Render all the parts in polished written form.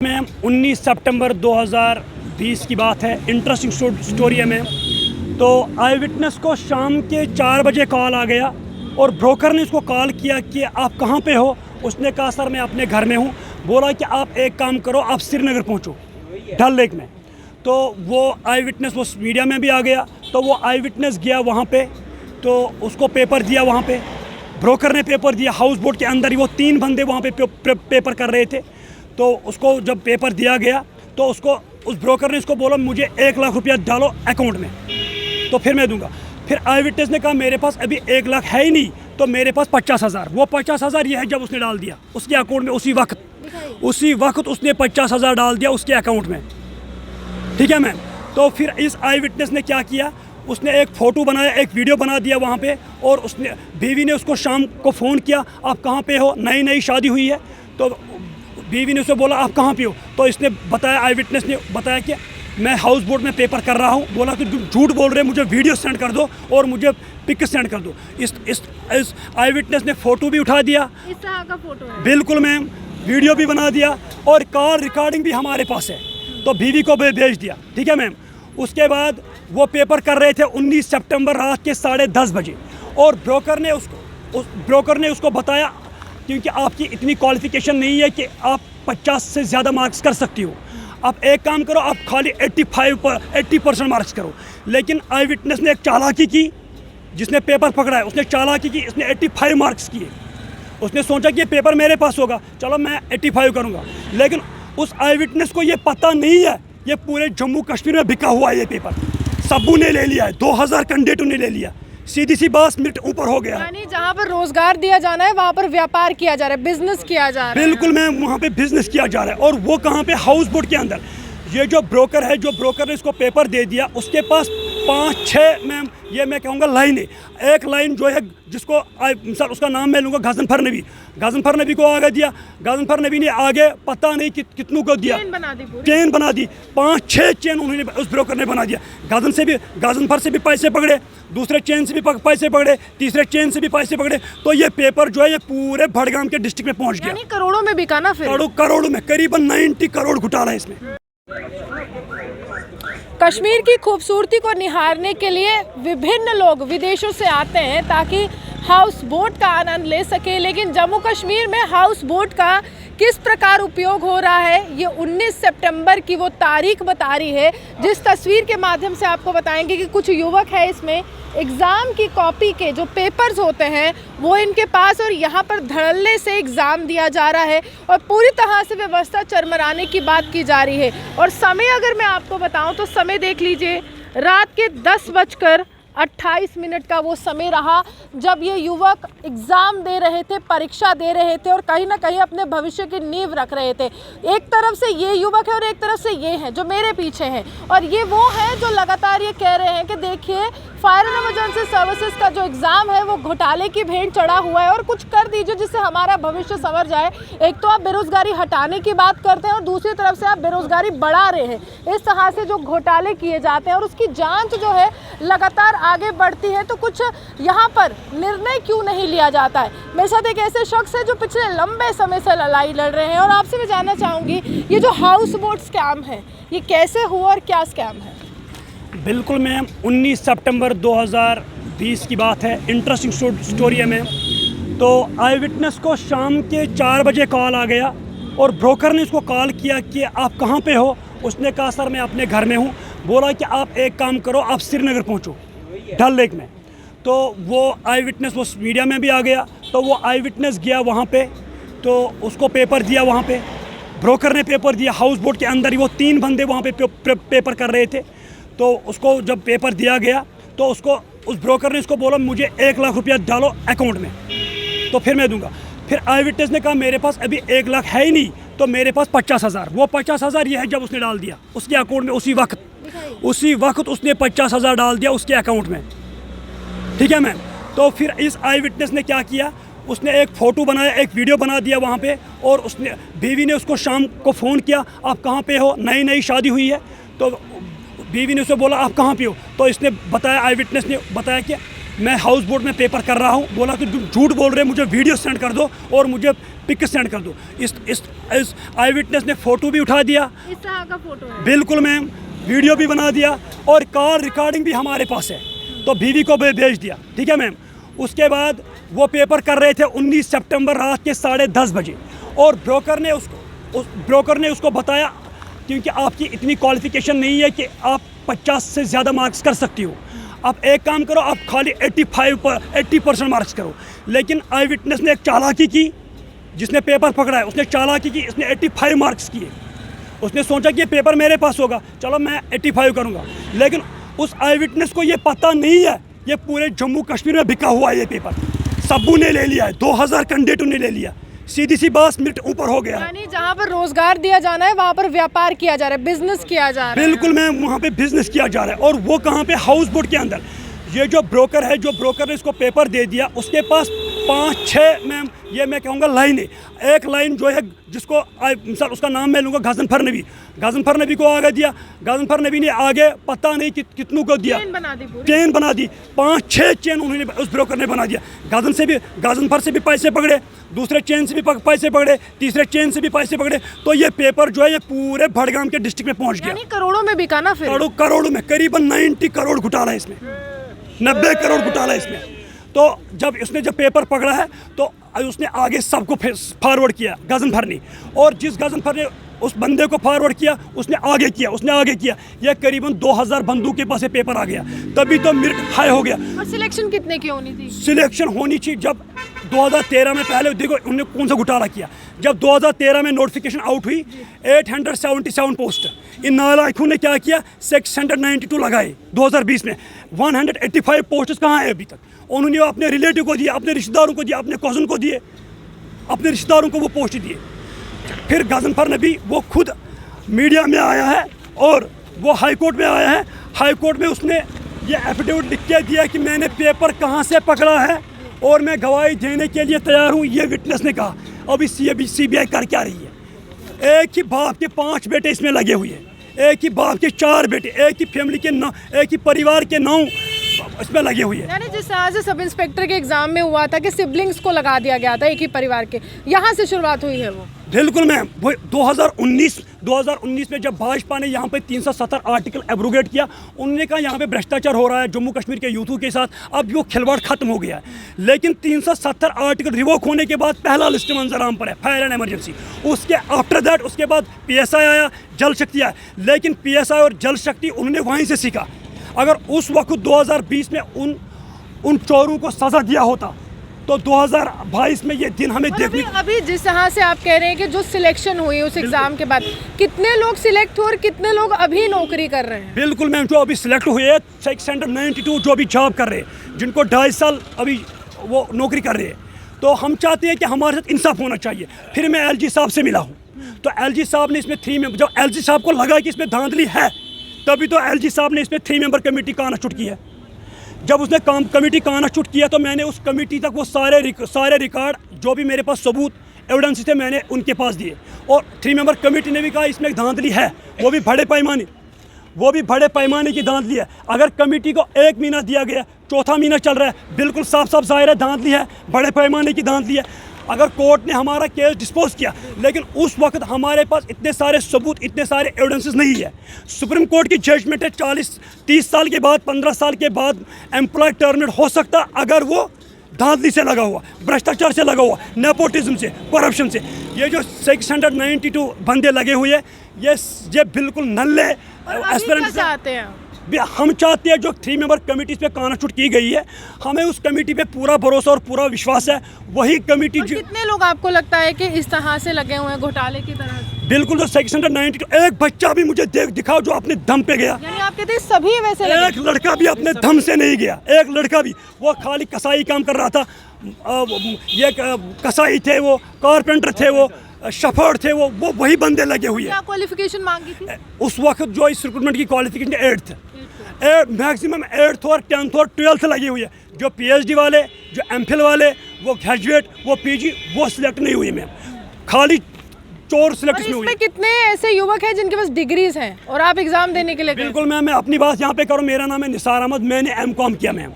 Ma'am 19 सितंबर 2020 की बात है। इंटरेस्टिंग स्टोरी है मैम। तो आई विटनेस को शाम के 4 बजे कॉल आ गया और ब्रोकर ने उसको कॉल किया कि आप कहाँ पे हो। उसने कहा सर मैं अपने घर में हूँ। बोला कि आप एक काम करो, आप श्रीनगर पहुँचो डल लेक में। तो वो आई विटनेस वो मीडिया में भी आ गया। तो वो आई विटनेस गया वहाँ पे, तो उसको पेपर दिया वहाँ पे। ब्रोकर ने पेपर दिया हाउस बोट के अंदर ही। वो 3 बंदे वहाँ पे पेपर कर रहे थे। तो उसको जब पेपर दिया गया तो उसको उस ब्रोकर ने इसको बोला मुझे 1 लाख रुपया डालो अकाउंट में, तो फिर मैं दूंगा। फिर आई विटनेस ने कहा मेरे पास अभी 1 लाख है ही नहीं, तो मेरे पास 50,000। वो 50,000 ये है जब उसने डाल दिया उसके अकाउंट में। उसी वक्त उसने 50,000 डाल दिया उसके अकाउंट में। ठीक है मैम। तो फिर इस आई विटनेस ने क्या किया, उसने एक फ़ोटो बनाया, एक वीडियो बना दिया वहाँ पे। और उसने बीवी ने उसको शाम को फ़ोन किया, आप कहाँ पे हो, नई शादी हुई है। तो बीवी ने उसे बोला आप कहाँ पे हो। तो इसने बताया, आई विटनेस ने बताया कि मैं हाउस बोट में पेपर कर रहा हूँ। बोला कि झूठ बोल रहे, मुझे वीडियो सेंड कर दो और मुझे पिक सेंड कर दो। इस आई विटनेस ने फ़ोटो भी उठा दिया, इस तरह का फोटो है। बिल्कुल मैम, वीडियो भी बना दिया और कॉल रिकॉर्डिंग भी हमारे पास है। तो बीवी को भेज दिया। ठीक है मैम। उसके बाद वो पेपर कर रहे थे 19 सितंबर रात के 10:30 बजे। और ब्रोकर ने उसको बताया क्योंकि आपकी इतनी क्वालिफिकेशन नहीं है कि आप 50 से ज़्यादा मार्क्स कर सकती हो। आप एक काम करो, आप खाली 80% मार्क्स करो। लेकिन आई विटनेस ने एक चालाकी की, जिसने पेपर पकड़ा है उसने चालाकी की, इसने 85 मार्क्स किए। उसने सोचा कि ये पेपर मेरे पास होगा, चलो मैं 85 करूँगा। लेकिन उस आई विटनेस को ये पता नहीं है ये पूरे जम्मू कश्मीर में बिका हुआ है ये पेपर। सबू ने ले लिया है, 2000 कैंडिडेटों ने ले लिया। सीधी सी 22 मिनट ऊपर हो गया। यानी जहाँ पर रोजगार दिया जाना है वहाँ पर व्यापार किया जा रहा है, बिजनेस किया जा रहा है। बिल्कुल मैम, वहाँ पे बिजनेस किया जा रहा है। और वो कहाँ पे, हाउस बोट के अंदर। ये जो ब्रोकर है, जो ब्रोकर ने इसको पेपर दे दिया, उसके पास 5-6 मैम ये मैं कहूँगा लाइन है। एक लाइन जो है जिसको सर उसका नाम मैं लूँगा, गजनफर नबी को आगे दिया। गजनफर नबी ने आगे पता नहीं कितनों को दिया, चेन बना दी। 5-6 चेन उन्होंने उस ब्रोकर ने बना दिया। गजनफर से भी पैसे पकड़े, दूसरे चेन से भी पैसे पकड़े, तीसरे चेन से भी पैसे पकड़े। तो ये पेपर जो है ये पूरे बड़गाम के डिस्ट्रिक्ट में पहुँच गया। करोड़ों में बिका ना। फिर करोड़ों में, करीबन 90 करोड़ घोटाला है इसमें। कश्मीर की खूबसूरती को निहारने के लिए विभिन्न लोग विदेशों से आते हैं ताकि हाउस बोट का आनंद ले सके। लेकिन जम्मू कश्मीर में हाउस बोट का किस प्रकार उपयोग हो रहा है, ये 19 सितंबर की वो तारीख बता रही है। जिस तस्वीर के माध्यम से आपको बताएंगे कि कुछ युवक है इसमें एग्ज़ाम की कॉपी के जो पेपर्स होते हैं वो इनके पास, और यहाँ पर धड़ल्ले से एग्ज़ाम दिया जा रहा है और पूरी तरह से व्यवस्था चरमराने की बात की जा रही है। और समय अगर मैं आपको बताऊं तो समय देख लीजिए, रात के 10:28 का वो समय रहा जब ये युवक एग्ज़ाम दे रहे थे, परीक्षा दे रहे थे और कहीं ना कहीं अपने भविष्य की नींव रख रहे थे। एक तरफ से ये युवक है और एक तरफ से ये हैं जो मेरे पीछे हैं, और ये वो हैं जो लगातार ये कह रहे हैं कि देखिए फायर एंड इमरजेंसी सर्विसेज का जो एग्ज़ाम है वो घोटाले की भेंट चढ़ा हुआ है और कुछ कर दीजिए जिससे हमारा भविष्य संवर जाए। एक तो आप बेरोज़गारी हटाने की बात करते हैं और दूसरी तरफ से आप बेरोज़गारी बढ़ा रहे हैं। इस तरह से जो घोटाले किए जाते हैं और उसकी जांच जो है लगातार आगे बढ़ती है, तो कुछ यहाँ पर निर्णय क्यों नहीं लिया जाता है। मेरे साथ एक ऐसे शख्स है जो पिछले लंबे समय से लड़ाई लड़ रहे हैं और आपसे मैं जानना चाहूँगी ये जो हाउस बोट स्कैम है ये कैसे हुआ और क्या स्कैम है। बिल्कुल मैम, 19 सितंबर 2020 की बात है। इंटरेस्टिंग स्टोरी है मैम। तो आई विटनेस को शाम के 4 बजे कॉल आ गया और ब्रोकर ने उसको कॉल किया कि आप कहाँ पे हो। उसने कहा सर मैं अपने घर में हूँ। बोला कि आप एक काम करो, आप श्रीनगर पहुँचो डल लेक में। तो वो आई विटनेस वो मीडिया में भी आ गया। तो वो आई विटनेस गया वहाँ पे, तो उसको पेपर दिया वहाँ पे। ब्रोकर ने पेपर दिया हाउस बोट के अंदर ही। वो 3 बंदे वहाँ पे पेपर कर रहे थे। तो उसको जब पेपर दिया गया तो उस ब्रोकर ने इसको बोला मुझे 1 लाख रुपया डालो अकाउंट में, तो फिर मैं दूंगा। फिर आई विटनेस ने कहा मेरे पास अभी 1 लाख है ही नहीं, तो मेरे पास 50,000। वो 50,000 ये है जब उसने डाल दिया उसके अकाउंट में। उसी वक्त उसने 50,000 डाल दिया उसके अकाउंट में। ठीक है मैम। तो फिर इस आई विटनेस ने क्या किया, उसने एक फ़ोटो बनाया, एक वीडियो बना दिया वहाँ पे। और उसने बीवी ने उसको शाम को फ़ोन किया, आप कहाँ पे हो, नई शादी हुई है। तो बीवी ने उसे बोला आप कहाँ पे हो। तो इसने बताया, आई विटनेस ने बताया कि मैं हाउस बोट में पेपर कर रहा हूँ। बोला कि तुम झूठ बोल रहे, मुझे वीडियो सेंड कर दो और मुझे पिक सेंड कर दो। इस आई विटनेस ने फ़ोटो भी उठा दिया, इस तरह का फोटो है। बिल्कुल मैम, वीडियो भी बना दिया और कॉल रिकॉर्डिंग भी हमारे पास है, तो बीवी को भेज दिया। ठीक है मैम। उसके बाद वो पेपर कर रहे थे 19 सितंबर रात के 10:30 बजे, और ब्रोकर ने उसको बताया क्योंकि आपकी इतनी क्वालिफिकेशन नहीं है कि आप 50 से ज़्यादा मार्क्स कर सकती हो, आप एक काम करो, आप खाली 80% मार्क्स करो। लेकिन आई विटनेस ने एक चालाकी की, जिसने पेपर पकड़ा है उसने चालाकी की, इसने 85 मार्क्स किए। उसने सोचा कि ये पेपर मेरे पास होगा, चलो मैं 85 करूँगा। लेकिन उस आई विटनेस को ये पता नहीं है ये पूरे जम्मू कश्मीर में बिका हुआ है ये पेपर। सबू ने ले लिया है, 2000 कैंडिडेटों ने ले लिया। सीधी सी बात, मिनट ऊपर हो गया है। यानी जहाँ पर रोजगार दिया जाना है वहाँ पर व्यापार किया जा रहा है, बिजनेस किया जा रहा है। बिल्कुल मैम, वहाँ पे बिजनेस किया जा रहा है। और वो कहाँ पे? हाउस बोट के अंदर। ये जो ब्रोकर है, जो ब्रोकर ने इसको पेपर दे दिया, उसके पास 5-6 मैम, ये मैं कहूँगा लाइन है। एक लाइन जो है जिसको सर उसका नाम मैं लूँगा, गजनफर नबी को आगे दिया। गजनफर नबी ने आगे पता नहीं कितनों को दिया, चेन बना दी। 5-6 चेन उन्होंने उस ब्रोकर ने बना दिया। गजनफर से भी पैसे पकड़े, दूसरे चेन से भी पैसे पकड़े, तीसरे चेन से भी पैसे पकड़े। तो ये पेपर जो है ये पूरे बड़गाम के डिस्ट्रिक्ट में पहुँच गया। करोड़ों में बिका ना फिर? करोड़ों में, करीबन 90 करोड़ घोटाला है इसमें, 90 करोड़ घोटाला इसमें। तो जब पेपर पकड़ा है तो उसने आगे सबको फॉरवर्ड किया, गजनफर ने। और जिस गजनफर ने उस बंदे को फॉरवर्ड किया, उसने आगे किया। ये करीबन 2000 बंदूक के पास पेपर आ गया, तभी तो मिनट हाई हो गया। और सिलेक्शन कितने की होनी थी? सिलेक्शन होनी चाहिए जब 2013 में, पहले देखो उन्होंने कौन सा घोटाला किया। जब 2013 में नोटिफिकेशन आउट हुई, 877 पोस्ट, इन नालायकों ने क्या किया, 692 लगाए 2020 में। 185 पोस्ट कहाँ है अभी तक? उन्होंने अपने रिलेटिव को दिया, अपने रिश्तेदारों को दिया, अपने कज़न को दिए, अपने रिश्तेदारों को वो पोस्ट दिए। फिर गजनफर नबी वो खुद मीडिया में आया है और वो हाई कोर्ट में आया है। हाई कोर्ट में उसने ये एफिडेविट लिख के दिया कि मैंने पेपर कहाँ से पकड़ा है और मैं गवाही देने के लिए तैयार हूँ, ये विटनेस ने कहा। अभी CBI कर क्या रही है? एक ही बाप के 5 बेटे इसमें लगे हुए हैं, एक ही बाप के 4 बेटे, एक ही फैमिली के 9, एक ही परिवार के 9 इसमें लगे हुए हैं। यानी जिस तरह से सब इंस्पेक्टर के एग्जाम में हुआ था कि सिबलिंग्स को लगा दिया गया था एक ही परिवार के, यहाँ से शुरुआत हुई है वो। बिल्कुल मैम, वो 2019 में जब भाजपा ने यहाँ पे 370 आर्टिकल एब्रोगेट किया, उन्होंने कहा यहाँ पे भ्रष्टाचार हो रहा है जम्मू कश्मीर के यूथों के साथ, अब वो खिलवाड़ खत्म हो गया है। लेकिन 370 आर्टिकल रिवोक होने के बाद पहला लिस्ट मंजराम पर है, फायर एंड एमरजेंसी। उसके आफ्टर दैट उसके बाद PSI आया, जल शक्ति आया। लेकिन PSI और जल शक्ति उन्होंने वहीं से सीखा। अगर उस वक्त 2020 में उन चोरों को सज़ा दिया होता तो 2022 में ये दिन हमें देखने। अभी जिस तरह से आप कह रहे हैं कि जो सिलेक्शन हुई उस एग्जाम के बाद, कितने लोग सिलेक्ट हुए और कितने लोग अभी नौकरी कर रहे हैं? बिल्कुल मैम, जो अभी सिलेक्ट हुए हैं 692 जो अभी जॉब कर रहे हैं, जिनको 2.5 साल अभी वो नौकरी कर रहे हैं। तो हम चाहते हैं कि हमारे साथ इंसाफ होना चाहिए। फिर मैं LG साहब से मिला हूँ, तो LG साहब ने इसमें 3 मेंबर, जब LG साहब को लगा कि इसमें धांधली है, तभी तो LG साहब ने इसमें 3 मेंबर कमेटी का आना की है। जब उसने कमेटी का आना किया तो मैंने उस कमेटी तक वो सारे रिकॉर्ड, जो भी मेरे पास सबूत एविडेंस थे, मैंने उनके पास दिए। और 3 मेंबर कमेटी ने भी कहा इसमें एक धांधली है, वो भी बड़े पैमाने की धांधली है। अगर कमेटी को 1 महीना दिया गया, 4था महीना चल रहा है, बिल्कुल साफ जाहिर है धांधली है, बड़े पैमाने की धांधली है। अगर कोर्ट ने हमारा केस डिस्पोज किया, लेकिन उस वक्त हमारे पास इतने सारे सबूत, इतने सारे एविडेंसेस नहीं है। सुप्रीम कोर्ट की जजमेंट है 40-30 साल के बाद, 15 साल के बाद एम्प्लॉय टर्मिनेट हो सकता अगर वो धांधली से लगा हुआ, भ्रष्टाचार से लगा हुआ, नेपोटिज्म से, करप्शन से। ये जो 692 बंदे लगे हुए हैं, ये बिल्कुल नल्ले एस्पिरेंट्स चाहते हैं। हम चाहते हैं जो 3 मेंबर कमेटी पे कानाचूट की गई है, हमें उस कमेटी पे पूरा भरोसा और पूरा विश्वास है। वही कमेटी जो कितने लोग आपको लगता है कि इस तरह से लगे हुए हैं घोटाले की तरह? बिल्कुल, जो 692, एक बच्चा भी मुझे दिखाओ जो अपने दम पे गया। यानी आप कहते हैं सभी वैसे लगे? एक लड़का भी अपने दम से नहीं गया, एक लड़का भी। वो खाली कसाई काम कर रहा था, ये कसाई थे, वो कारपेंटर थे, वो शफर थे, वो वही बंदे लगे हुए। क्या क्वालिफिकेशन मांगी थी उस वक्त? जो इस रिक्रूटमेंट की क्वालिफिकेशन 8th, मैक्सिमम 8th और 10th और 12th लगी हुई है। जो PhD वाले, जो MPhil वाले, वो ग्रेजुएट, वो PG, वो सिलेक्ट नहीं हुई मैम, खाली चोर सिलेक्ट नहीं हुई। कितने ऐसे युवक हैं जिनके पास डिग्रीज हैं और आप एग्जाम देने के लिए? बिल्कुल मैम, मैं अपनी बात यहाँ पे करूँ, मेरा नाम है निसार अहमद, मैंने M.Com किया मैम।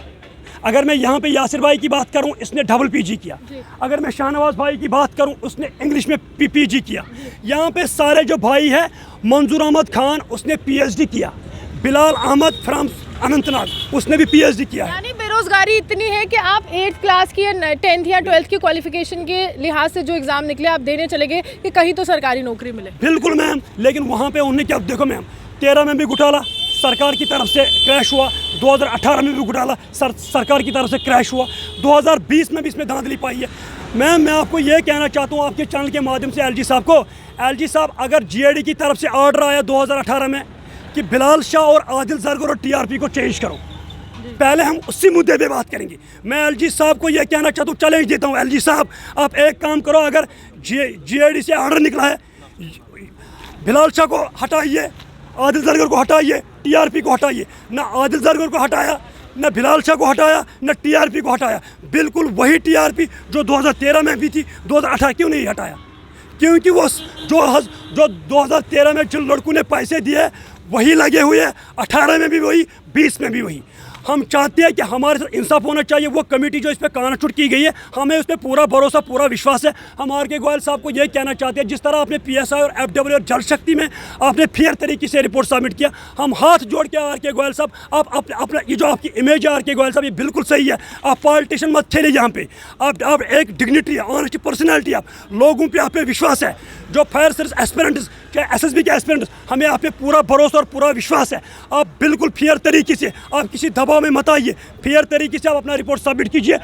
अगर मैं यहाँ पे यासिर भाई की बात करूँ, इसने डबल पीजी किया। अगर मैं शाहनवाज भाई की बात करूँ, उसने इंग्लिश में पीजी किया। यहाँ पे सारे जो भाई हैं, मंजूर अहमद खान उसने पीएचडी किया, बिलाल अहमद फ्राम अनंतनाग उसने भी पीएचडी किया है। यानी बेरोजगारी इतनी है कि आप 8th क्लास की या 10th या 12th की क्वालिफिकेशन के लिहाज से जो एग्जाम निकले आप देने चले गए कि कहीं तो सरकारी नौकरी मिले। बिल्कुल मैम, लेकिन वहाँ पे उन्होंने क्या, देखो मैम 13 में भी घोटाला सरकार की तरफ से क्रैश हुआ, 2018 में भी घोटाला सरकार की तरफ से क्रैश हुआ, 2020 में भी इसमें धांधली पाई है। मैम मैं आपको ये कहना चाहता हूँ आपके चैनल के माध्यम से एलजी साहब को, एलजी साहब अगर जीएडी की तरफ से ऑर्डर आया 2018 में कि बिलाल शाह और आदिल जरगर और टीआरपी को चेंज करो, पहले हम उसी मुद्दे पे बात करेंगे। मैं एलजी साहब को यह कहना चाहता हूँ, चैलेंज देता हूँ, एलजी साहब आप एक काम करो, अगर जीएडी से ऑर्डर निकला है बिलाल शाह को हटाइए, आदिल जरगर को हटाइए, टीआरपी को हटाइए। ना आदिल जरगर को हटाया, न बिलाल शाह को हटाया, न टीआरपी को हटाया। बिल्कुल वही टीआरपी जो 2013 में भी थी, 2018 क्यों नहीं हटाया? क्योंकि वो जो 2013 में जिन लड़कों ने पैसे दिए वही लगे हुए हैं, 18 में भी वही, 20 में भी वही। हम चाहते हैं कि हमारे साथ इंसाफ होना चाहिए। वो कमेटी जो इस पर कानून की गई है, हमें उस पर पूरा भरोसा, पूरा विश्वास है। हम आर के गोयल साहब को ये कहना चाहते हैं, जिस तरह आपने पीएसआई और एफडब्ल्यू और जल शक्ति में आपने फेयर तरीके से रिपोर्ट सबमिट किया, हम हाथ जोड़ के आर के गोयल साहब, आप अपना ये जो आपकी इमेज है आर के गोयल साहब, ये बिल्कुल सही है। आप पॉलिटिशियन मत खेलिए यहाँ पे, आप एक डिग्निटी है, ऑनेस्ट पर्सनैलिटी, आप लोगों पे आप पे विश्वास है। जो फायर सर्विस एस्पिरेंट्स, क्या एसएसबी के एस्पिरेंट्स, हमें आप पे पूरा भरोसा और पूरा विश्वास है। आप बिल्कुल फेयर तरीके से, आप किसी दबाव में मत आइए, फेयर तरीके से आप अपना रिपोर्ट सबमिट कीजिए।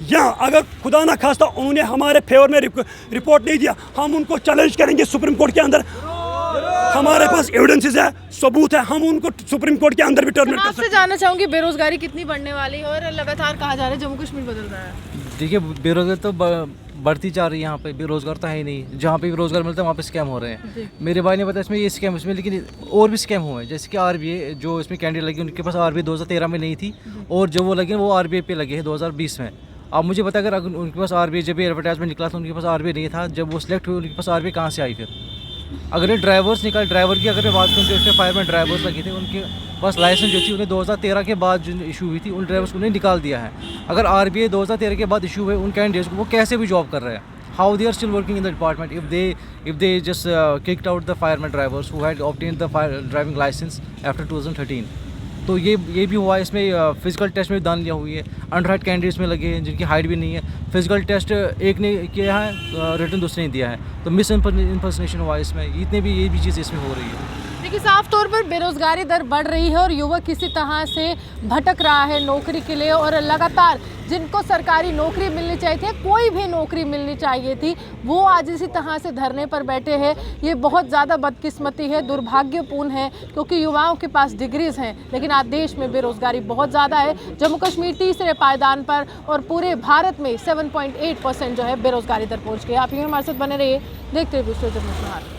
या अगर खुदा ना खास्ता उन्होंने हमारे फेवर में रिपोर्ट नहीं दिया, हम उनको चैलेंज करेंगे सुप्रीम कोर्ट के अंदर। हमारे पास एविडेंसेस है, सबूत है, हम उनको सुप्रीम कोर्ट के अंदर भी टर्मिनेट कर सकते हैं। आपसे जानना चाहूंगी बेरोजगारी कितनी बढ़ने वाली है और लगातार कहा जा रहा है जम्मू कश्मीर बदल रहा है। देखिए बेरोजगार तो बढ़ती जा रही है, यहाँ पे बेरोजगार तो है ही नहीं। जहाँ पे भी रोजगार मिलता है वहाँ पे स्कैम हो रहे हैं। मेरे भाई ने बताया इसमें ये स्कैम, इसमें लेकिन और भी स्कैम हुए हैं। जैसे कि आरबीआई जो इसमें कैंडिडेट लगी, उनके पास आरबीआई 2013 में नहीं थी और जो वो लगे वो आरबीआई पे लगे हैं 2020 में। अब मुझे पता अगर उनके पास आरबीआई, जब एडवर्टाइजमेंट निकला था उनके पास आरबीआई नहीं था, जब वो सिलेक्ट हुए उनके पास आरबीआई कहाँ से आई? फिर अगर ये ड्राइवर्स निकाल, ड्राइवर की अगर मैं बात करूँ, जो उसके फायरमैन ड्राइवर्स लगे थे उनके पास लाइसेंस जो थी उन्हें 2013 के बाद जो इशू हुई थी, उन ड्राइवर्स को उन्हें निकाल दिया है। अगर आरबीआई 2013 के बाद इशू हुए उन कैंडिडेट्स को, वो कैसे भी जॉब कर रहे हैं? How they are still working in the department if they just kicked out the fireman drivers who had obtained the driving license after 2013? तो ये भी हुआ है। इसमें फिजिकल टेस्ट में दान लिया हुई है, अंडर हाइट कैंडिडेट्स में लगे हैं जिनकी हाइट भी नहीं है। फिजिकल टेस्ट एक ने किया है, रिटर्न दूसरे ने दिया है, तो मिस इम्पर्सनेशन हुआ है इसमें। इतने भी ये भी चीज़ इसमें हो रही है। देखिए साफ तौर पर बेरोजगारी दर बढ़ रही है और युवक किसी तरह से भटक रहा है नौकरी के लिए, और लगातार जिनको सरकारी नौकरी मिलनी चाहिए थी, कोई भी नौकरी मिलनी चाहिए थी, वो आज इसी तरह से धरने पर बैठे हैं। ये बहुत ज़्यादा बदकिस्मती है, दुर्भाग्यपूर्ण है, क्योंकि युवाओं के पास डिग्रीज हैं लेकिन आज देश में बेरोजगारी बहुत ज़्यादा है। जम्मू कश्मीर तीसरे पायदान पर और पूरे भारत में 7.8% जो है बेरोजगारी दर पहुँच गई। आप ही हमारे साथ बने रहिए, देखते रहिए जम्मू कश्मीर।